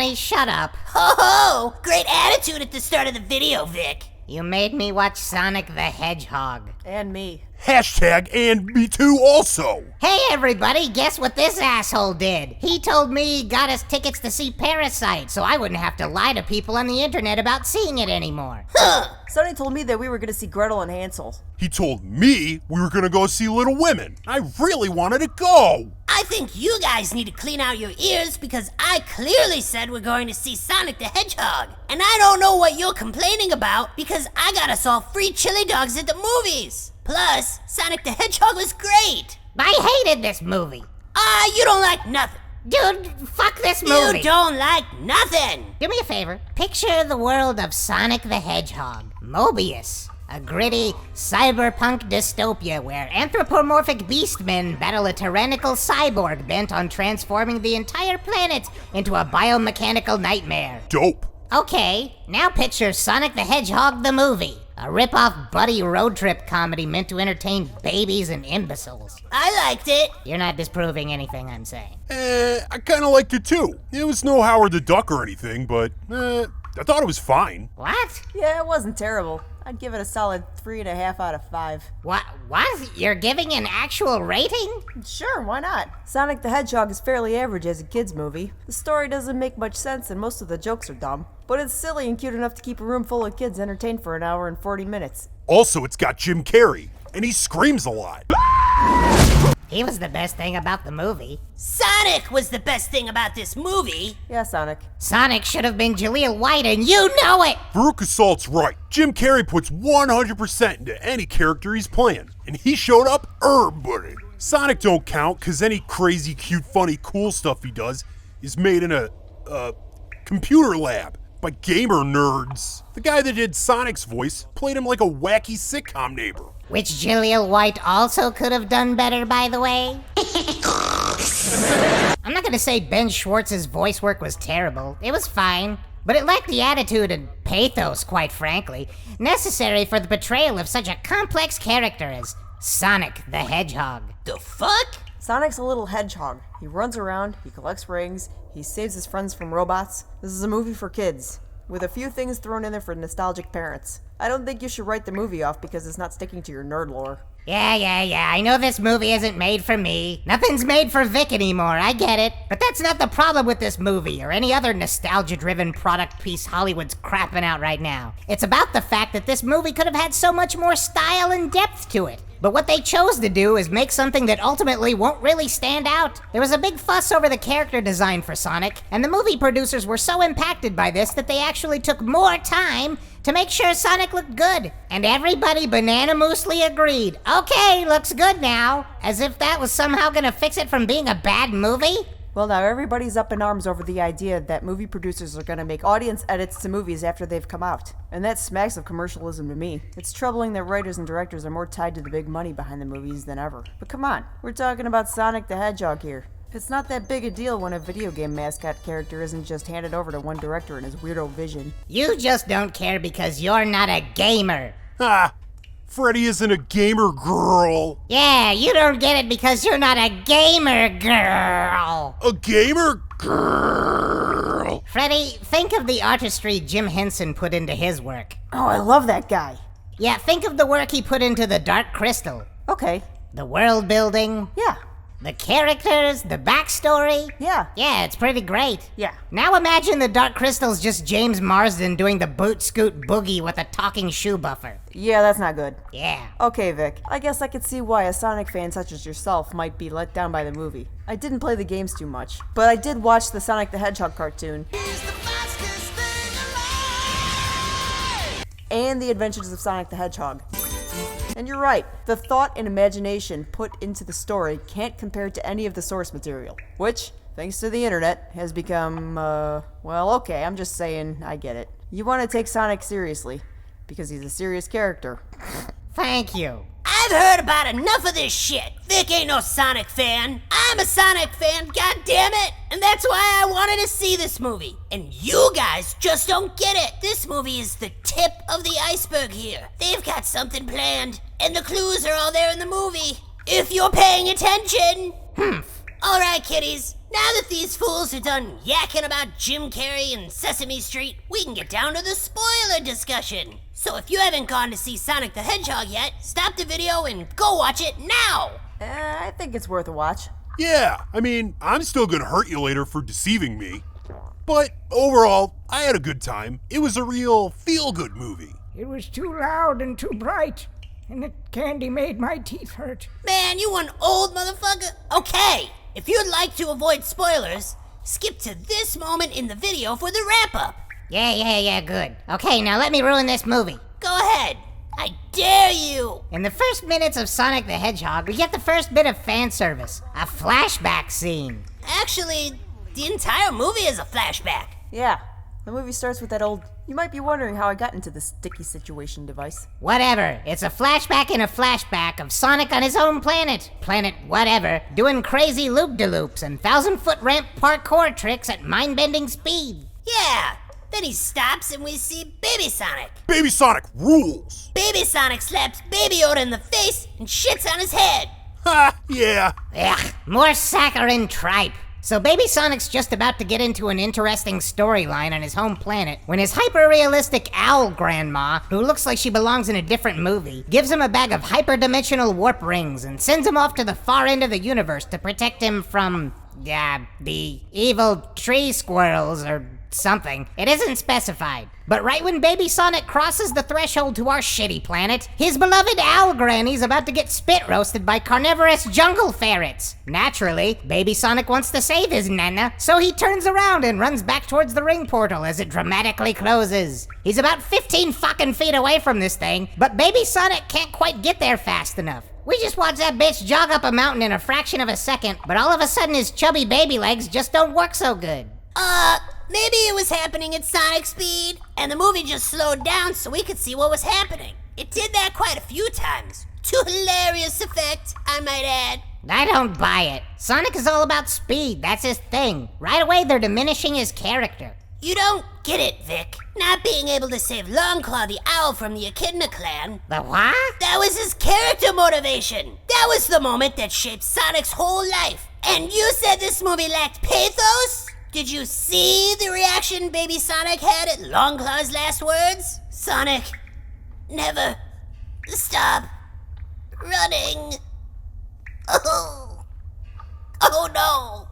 Honey, shut up. Ho ho! Great attitude at the start of the video, Vic. You made me watch Sonic the Hedgehog. And me. Hashtag and me too also. Hey everybody, guess what this asshole did? He told me he got us tickets to see Parasite, so I wouldn't have to lie to people on the internet about seeing it anymore. Sonny told me that we were gonna see Gretel and Hansel. He told me we were gonna go see Little Women. I really wanted to go. I think you guys need to clean out your ears because I clearly said we're going to see Sonic the Hedgehog. And I don't know what you're complaining about because I got us all free chili dogs at the movies. Plus, Sonic the Hedgehog was great. I hated this movie. You don't like nothing. Dude, fuck this movie. You don't like nothing. Do me a favor. Picture the world of Sonic the Hedgehog. Mobius. A gritty, cyberpunk dystopia where anthropomorphic beastmen battle a tyrannical cyborg bent on transforming the entire planet into a biomechanical nightmare. Dope. Okay, now picture Sonic the Hedgehog the movie. A rip-off buddy road trip comedy meant to entertain babies and imbeciles. I liked it. You're not disproving anything I'm saying. I kinda liked it too. It was no Howard the Duck or anything, but I thought it was fine. What? Yeah, it wasn't terrible. I'd give it a solid 3.5 out of 5. What? You're giving an actual rating? Sure, why not? Sonic the Hedgehog is fairly average as a kid's movie. The story doesn't make much sense and most of the jokes are dumb. But it's silly and cute enough to keep a room full of kids entertained for an hour and 40 minutes. Also, it's got Jim Carrey, and he screams a lot. He was the best thing about the movie. Sonic was the best thing about this movie. Yeah, Sonic. Sonic should have been Jaleel White, and you know it! Farouk Assault's right. Jim Carrey puts 100% into any character he's playing, and he showed up everybody. Sonic don't count, cause any crazy, cute, funny, cool stuff he does is made in a computer lab by gamer nerds. The guy that did Sonic's voice played him like a wacky sitcom neighbor. Which Jaleel White also could have done better, by the way. I'm not gonna say Ben Schwartz's voice work was terrible. It was fine. But it lacked the attitude and pathos, quite frankly, necessary for the portrayal of such a complex character as Sonic the Hedgehog. The fuck? Sonic's a little hedgehog. He runs around, he collects rings, he saves his friends from robots. This is a movie for kids, with a few things thrown in there for nostalgic parents. I don't think you should write the movie off because it's not sticking to your nerd lore. Yeah, I know this movie isn't made for me. Nothing's made for Vic anymore, I get it. But that's not the problem with this movie, or any other nostalgia-driven product piece Hollywood's crapping out right now. It's about the fact that this movie could have had so much more style and depth to it. But what they chose to do is make something that ultimately won't really stand out. There was a big fuss over the character design for Sonic, and the movie producers were so impacted by this that they actually took more time to make sure Sonic looked good. And everybody banana-moosely agreed. Okay, looks good now. As if that was somehow gonna fix it from being a bad movie? Well, now everybody's up in arms over the idea that movie producers are gonna make audience edits to movies after they've come out. And that smacks of commercialism to me. It's troubling that writers and directors are more tied to the big money behind the movies than ever. But come on, we're talking about Sonic the Hedgehog here. It's not that big a deal when a video game mascot character isn't just handed over to one director and his weirdo vision. You just don't care because you're not a gamer. Ah, Freddy isn't a gamer girl. Yeah, you don't get it because you're not a gamer girl. A gamer girl. Freddy, think of the artistry Jim Henson put into his work. Oh, I love that guy. Yeah, think of the work he put into The Dark Crystal. Okay. The world building. Yeah. The characters, the backstory. Yeah. Yeah, it's pretty great. Yeah. Now imagine The Dark Crystal's just James Marsden doing the boot scoot boogie with a talking shoe buffer. Yeah, that's not good. Yeah. Okay, Vic. I guess I could see why a Sonic fan such as yourself might be let down by the movie. I didn't play the games too much, but I did watch the Sonic the Hedgehog cartoon. And The Adventures of Sonic the Hedgehog. And you're right, the thought and imagination put into the story can't compare to any of the source material, which, thanks to the internet, has become, well, okay, I'm just saying, I get it. You want to take Sonic seriously, because he's a serious character. Thank you. I've heard about enough of this shit. Vic ain't no Sonic fan. I'm a Sonic fan, god damn it! And that's why I wanted to see this movie. And you guys just don't get it. This movie is the tip of the iceberg here. They've got something planned, and the clues are all there in the movie. If you're paying attention. Alright, kiddies. Now that these fools are done yakking about Jim Carrey and Sesame Street, we can get down to the spoiler discussion. So if you haven't gone to see Sonic the Hedgehog yet, stop the video and go watch it now! I think it's worth a watch. Yeah, I mean, I'm still gonna hurt you later for deceiving me. But overall, I had a good time. It was a real feel-good movie. It was too loud and too bright, and the candy made my teeth hurt. Man, you one old motherfucker. Okay, if you'd like to avoid spoilers, skip to this moment in the video for the wrap-up. Yeah, good. Okay, now let me ruin this movie. Go ahead. I dare you. In the first minutes of Sonic the Hedgehog, we get the first bit of fan service, a flashback scene. Actually, the entire movie is a flashback. Yeah, the movie starts with that old, "You might be wondering how I got into this sticky situation" device. Whatever, it's a flashback in a flashback of Sonic on his own planet. Planet whatever, doing crazy loop-de-loops and 1,000-foot ramp parkour tricks at mind-bending speed. Yeah, then he stops and we see Baby Sonic. Baby Sonic rules! Baby Sonic slaps Baby Yoda in the face and shits on his head. Ha, yeah. Ugh, more saccharine tripe. So Baby Sonic's just about to get into an interesting storyline on his home planet when his hyper-realistic owl grandma, who looks like she belongs in a different movie, gives him a bag of hyper-dimensional warp rings and sends him off to the far end of the universe to protect him from, the evil tree squirrels or something. It isn't specified. But right when Baby Sonic crosses the threshold to our shitty planet, his beloved owl granny's about to get spit roasted by carnivorous jungle ferrets. Naturally, Baby Sonic wants to save his nana, so he turns around and runs back towards the ring portal as it dramatically closes. He's about 15 fucking feet away from this thing, but Baby Sonic can't quite get there fast enough. We just watch that bitch jog up a mountain in a fraction of a second, but all of a sudden his chubby baby legs just don't work so good. Maybe it was happening at Sonic speed, and the movie just slowed down so we could see what was happening. It did that quite a few times. To hilarious effect, I might add. I don't buy it. Sonic is all about speed, that's his thing. Right away they're diminishing his character. You don't get it, Vic. Not being able to save Longclaw the Owl from the Echidna clan. The what? That was his character motivation. That was the moment that shaped Sonic's whole life. And you said this movie lacked pathos? Did you see the reaction Baby Sonic had at Longclaw's last words? Sonic, never stop running. Oh no.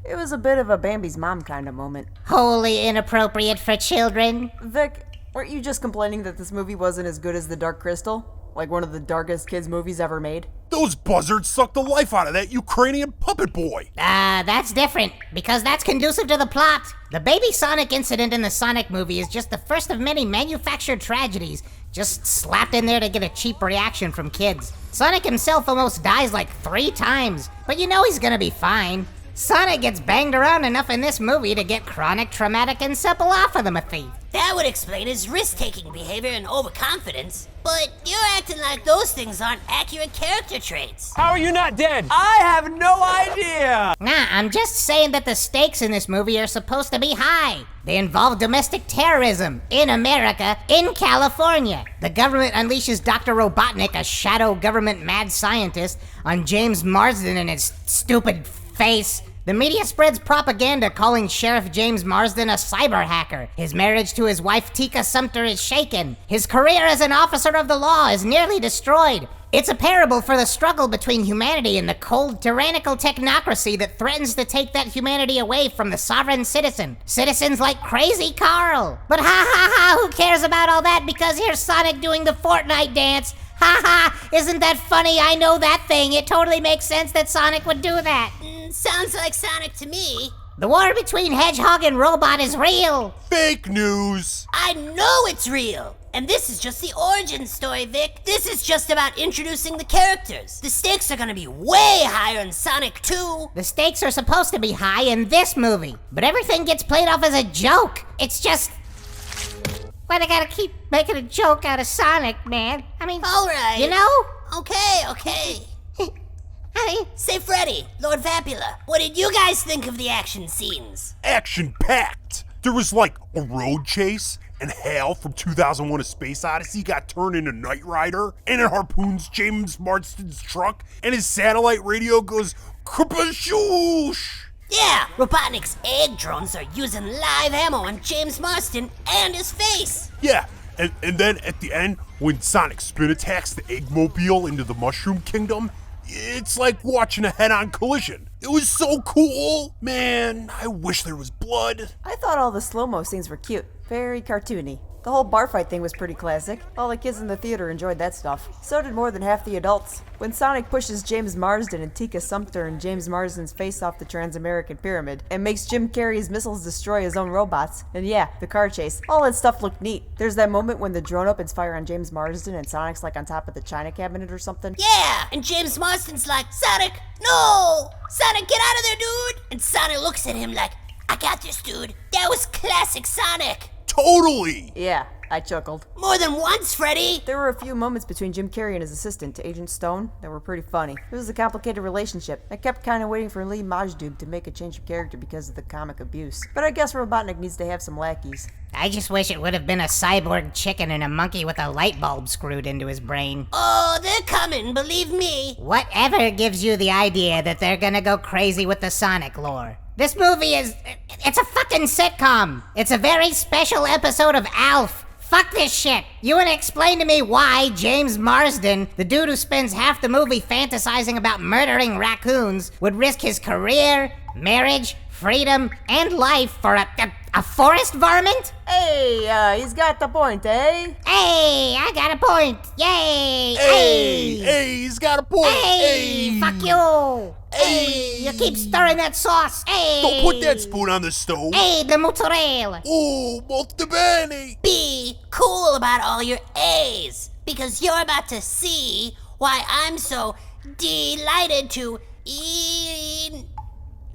It was a bit of a Bambi's mom kind of moment. Wholly inappropriate for children. Vic, weren't you just complaining that this movie wasn't as good as The Dark Crystal? Like one of the darkest kids movies ever made? Those buzzards sucked the life out of that Ukrainian puppet boy. That's different, because that's conducive to the plot. The Baby Sonic incident in the Sonic movie is just the first of many manufactured tragedies, just slapped in there to get a cheap reaction from kids. Sonic himself almost dies like 3 times, but you know he's gonna be fine. Sonic gets banged around enough in this movie to get chronic traumatic encephalopathy. That would explain his risk-taking behavior and overconfidence. But you're acting like those things aren't accurate character traits. How are you not dead? I have no idea! Nah, I'm just saying that the stakes in this movie are supposed to be high. They involve domestic terrorism in America, in California. The government unleashes Dr. Robotnik, a shadow government mad scientist, on James Marsden and his stupid face. The media spreads propaganda calling Sheriff James Marsden a cyber hacker. His marriage to his wife Tika Sumter is shaken. His career as an officer of the law is nearly destroyed. It's a parable for the struggle between humanity and the cold, tyrannical technocracy that threatens to take that humanity away from the sovereign citizen. Citizens like Crazy Carl. But who cares about all that because here's Sonic doing the Fortnite dance. Isn't that funny? I know that thing. It totally makes sense that Sonic would do that. Sounds like Sonic to me. The war between Hedgehog and Robot is real. Fake news. I know it's real. And this is just the origin story, Vic. This is just about introducing the characters. The stakes are gonna be way higher in Sonic 2. The stakes are supposed to be high in this movie, but everything gets played off as a joke. It's just... why they gotta keep making a joke out of Sonic, man? I mean, Alright. you know? Okay. Say, Freddy, Lord Vapula, what did you guys think of the action scenes? Action-packed. There was like a road chase, and Hal from 2001: A Space Odyssey got turned into Knight Rider, and it harpoons James Marsden's truck, and his satellite radio goes kapashoosh. Yeah, Robotnik's egg drones are using live ammo on James Marsden and his face. Yeah, and then at the end, when Sonic spin attacks the Eggmobile into the Mushroom Kingdom, it's like watching a head-on collision. It was so cool. Man, I wish there was blood. I thought all the slow-mo scenes were cute. Very cartoony. The whole bar fight thing was pretty classic. All the kids in the theater enjoyed that stuff. So did more than half the adults. When Sonic pushes James Marsden and Tika Sumpter and James Marsden's face off the Trans-American Pyramid and makes Jim Carrey's missiles destroy his own robots, and yeah, the car chase, all that stuff looked neat. There's that moment when the drone opens fire on James Marsden and Sonic's like on top of the china cabinet or something. Yeah, and James Marsden's like, Sonic, no! Sonic, get out of there, dude! And Sonic looks at him like, I got this, dude. That was classic Sonic. Totally! Yeah, I chuckled. More than once, Freddy! There were a few moments between Jim Carrey and his assistant, Agent Stone, that were pretty funny. It was a complicated relationship. I kept kind of waiting for Lee Majdoub to make a change of character because of the comic abuse. But I guess Robotnik needs to have some lackeys. I just wish it would have been a cyborg chicken and a monkey with a light bulb screwed into his brain. Oh, they're coming, believe me. Whatever gives you the idea that they're gonna go crazy with the Sonic lore? This movie it's a fucking sitcom. It's a very special episode of Alf. Fuck this shit. You wanna explain to me why James Marsden, the dude who spends half the movie fantasizing about murdering raccoons, would risk his career, marriage, freedom, and life for a forest varmint? Hey, he's got the point, eh? Hey, I got a point. Yay! Hey, he's got a point. Hey, fuck you. Hey, You keep stirring that sauce. Hey! don't put that spoon on the stove. Hey, the mozzarella! Oh, molto bene. Be cool about all your A's, because you're about to see why I'm so delighted to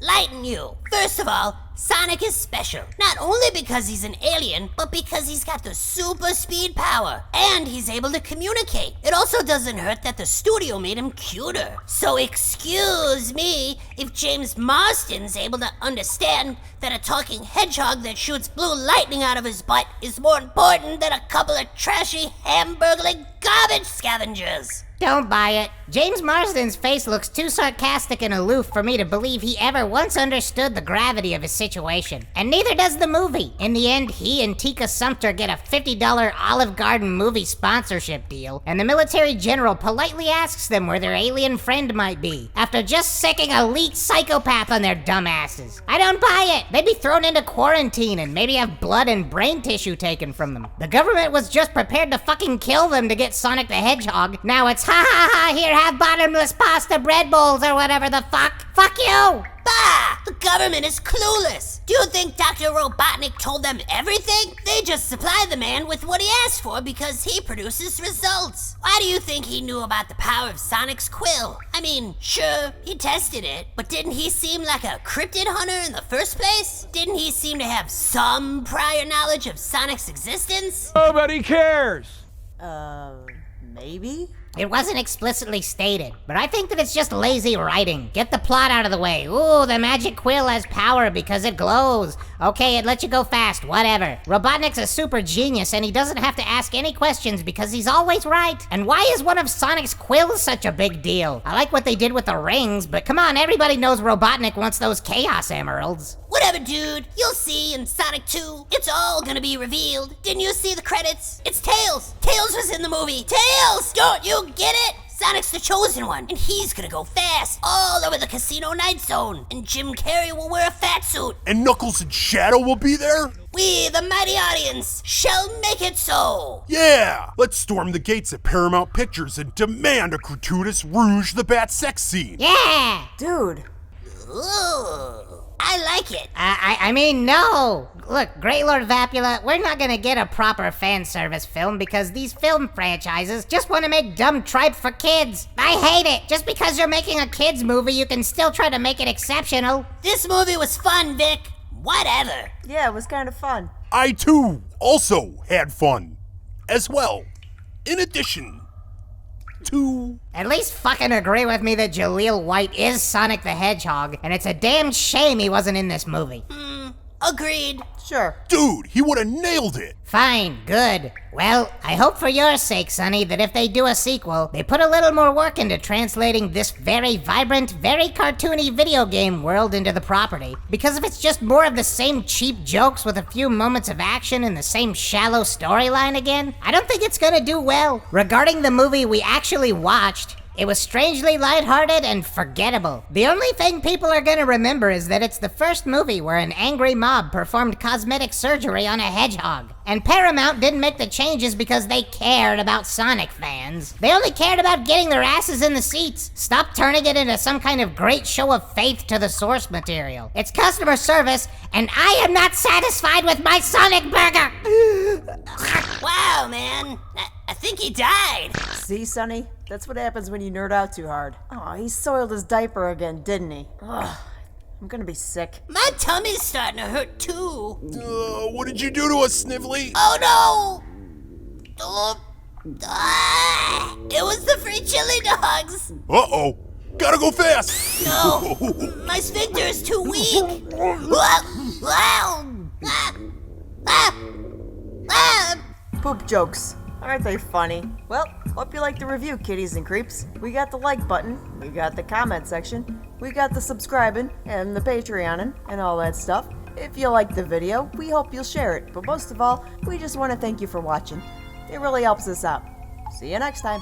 enlighten you. First of all, Sonic is special. Not only because he's an alien, but because he's got the super speed power. And he's able to communicate. It also doesn't hurt that the studio made him cuter. So excuse me if James Marsden's able to understand that a talking hedgehog that shoots blue lightning out of his butt is more important than a couple of trashy hamburgling garbage scavengers. Don't buy it. James Marsden's face looks too sarcastic and aloof for me to believe he ever once understood the gravity of his situation. And neither does the movie. In the end, he and Tika Sumpter get a $50 Olive Garden movie sponsorship deal, and the military general politely asks them where their alien friend might be, after just sicking a elite psychopath on their dumbasses. I don't buy it. They'd be thrown into quarantine and maybe have blood and brain tissue taken from them. The government was just prepared to fucking kill them to get Sonic the Hedgehog. Now it's ha ha ha, here, have bottomless pasta bread bowls or whatever the fuck. Fuck you! Bah! The government is clueless. Do you think Dr. Robotnik told them everything? They just supply the man with what he asked for because he produces results. Why do you think he knew about the power of Sonic's quill? I mean, sure, he tested it, but didn't he seem like a cryptid hunter in the first place? Didn't he seem to have some prior knowledge of Sonic's existence? Nobody cares. Maybe? It wasn't explicitly stated, but I think that it's just lazy writing. Get the plot out of the way. Ooh, the magic quill has power because it glows. Okay, it lets you go fast, whatever. Robotnik's a super genius and he doesn't have to ask any questions because he's always right. And why is one of Sonic's quills such a big deal? I like what they did with the rings, but come on, everybody knows Robotnik wants those Chaos Emeralds. Whatever, dude. You'll see in Sonic 2. It's all gonna be revealed. Didn't you see the credits? It's Tails. Tails was in the movie. Tails! Don't you get it? Sonic's the chosen one, and he's gonna go fast all over the Casino Night Zone. And Jim Carrey will wear a fat suit. And Knuckles and Shadow will be there? We, the mighty audience, shall make it so. Yeah! Let's storm the gates at Paramount Pictures and demand a gratuitous Rouge the Bat sex scene. Yeah! Dude. Ooh, I like it. I mean, no! Look, Great Lord Vapula, we're not gonna get a proper fan service film because these film franchises just want to make dumb tripe for kids. I hate it! Just because you're making a kids movie, you can still try to make it exceptional. This movie was fun, Vic. Whatever. Yeah, it was kind of fun. I too also had fun as well. In addition to... At least fucking agree with me that Jaleel White is Sonic the Hedgehog, and it's a damn shame he wasn't in this movie. Agreed. Sure. Dude, he would have nailed it. Fine, good. Well, I hope for your sake, Sonny, that if they do a sequel, they put a little more work into translating this very vibrant, very cartoony video game world into the property. Because if it's just more of the same cheap jokes with a few moments of action and the same shallow storyline again, I don't think it's gonna do well. Regarding the movie we actually watched, it was strangely lighthearted and forgettable. The only thing people are gonna remember is that it's the first movie where an angry mob performed cosmetic surgery on a hedgehog. And Paramount didn't make the changes because they cared about Sonic fans. They only cared about getting their asses in the seats. Stop turning it into some kind of great show of faith to the source material. It's customer service, and I am not satisfied with my Sonic burger! Wow, man. I think he died. See, Sonny? That's what happens when you nerd out too hard. Oh, he soiled his diaper again, didn't he? Ugh, I'm gonna be sick. My tummy's starting to hurt too. What did you do to us, Snively? Oh no! It was the free chili dogs. Uh-oh. Gotta go fast. No, my sphincter is too weak. Poop jokes. Aren't they funny? Well, hope you liked the review, kitties and creeps. We got the like button, we got the comment section, we got the subscribing, and the Patreoning, and all that stuff. If you liked the video, we hope you'll share it. But most of all, we just want to thank you for watching. It really helps us out. See you next time.